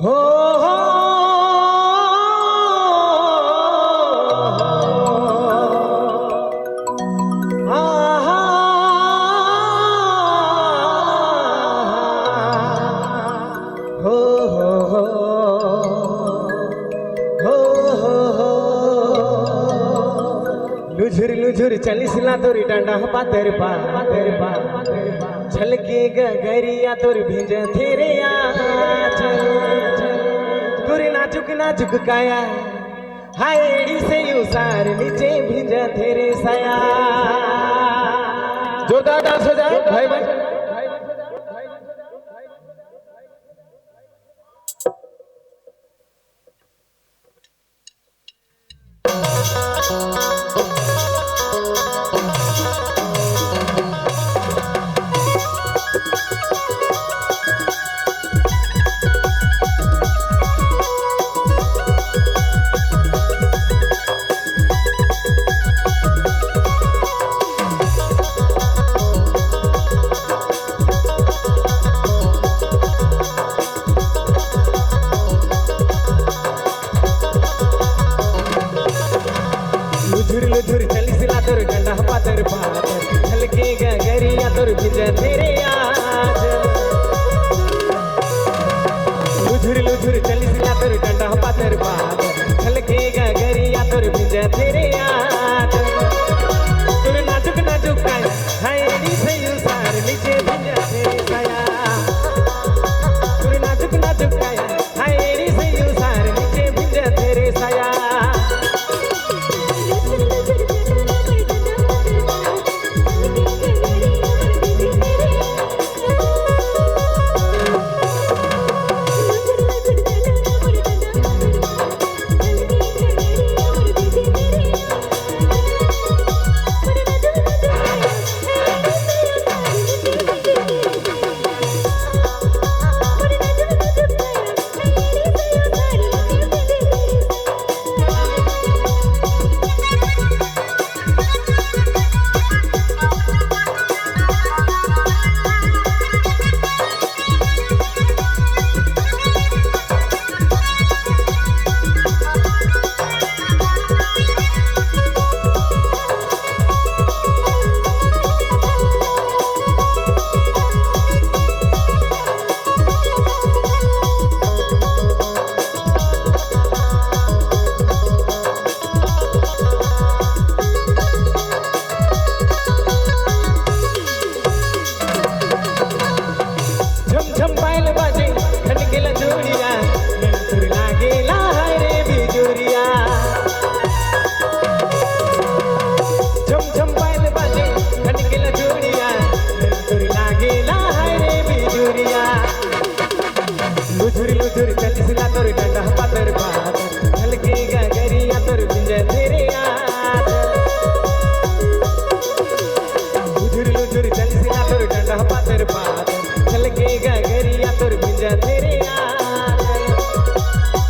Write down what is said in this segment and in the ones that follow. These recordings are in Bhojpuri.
हो हो आहा हो हो हो लुझुर लुझुर चलिसला तोरी डांडा पातर पा छलके गरिया तोर भिंज तेरे तोरे नाजुक नाजुक काया हाय एड़ी से उसार नीचे भिंज तेरे साया। जोरदार डांस हो जाए भाई भाई। लुझुर लुझुर चलिसला तोर डंडा पातर छलके गरिया तोर भिंज तेरे आज। लुझुर लुझुर चलिसला तोर डंडा पातर छलके गरिया तोर भिंज तेरे आज। तोर नाजुक नाजुक काय हाय एड़ी से उसार नीचे भिंज तेरे साया। तोर नाजुक नाजुक काय हाय एड़ी से उसार नीचे भिंज तेरे साया। झम पायल बाजे खन गेला जोड़िया तुर लागेला हाय रे बिजुरिया। झम पायल बाजे खन गेला जोड़िया तुर लागेला हाय रे बिजुरिया। लुझुर लुझुर चलिसला तोर डंडा पातर छलके गरिया तोर भिंज तेरे आज। लुझुर लुझुर चलिसला तोर डंडा पातर छलके गरिया तोर भिंज तेरे आज।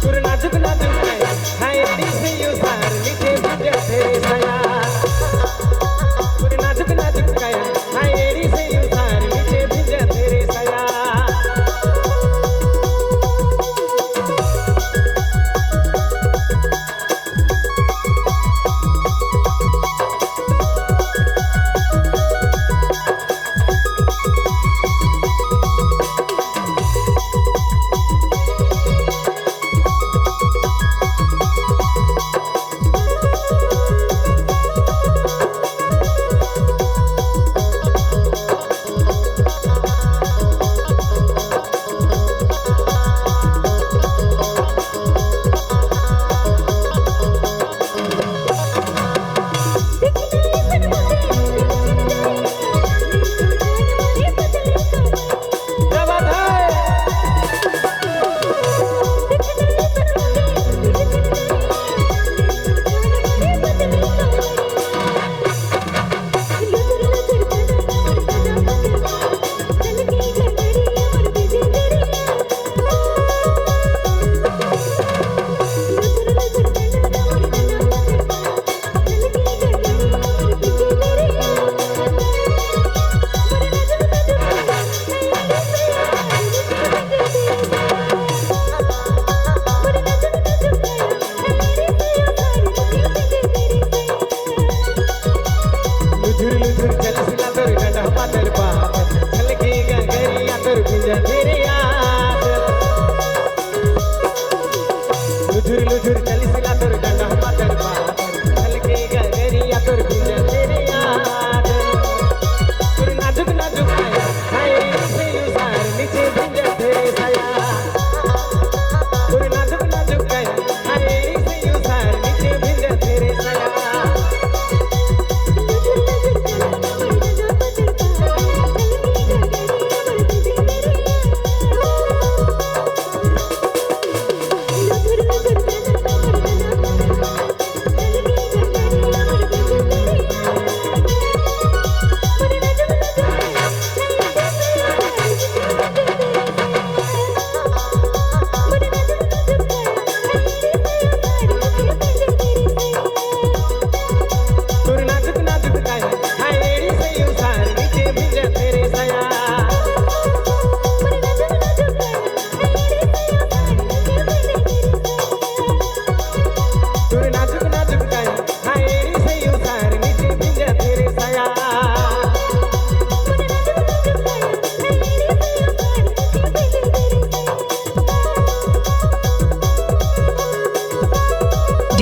तोर नाजुक नाजुक काय हाय एड़ी से उसार नीचे भिंज तेरे साया। तोर नाजुक नाजुक काय हाय एड़ी से उसार नीचे भिंज तेरे साया।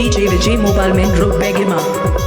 DJ Vijay Mobile Main Road Begima.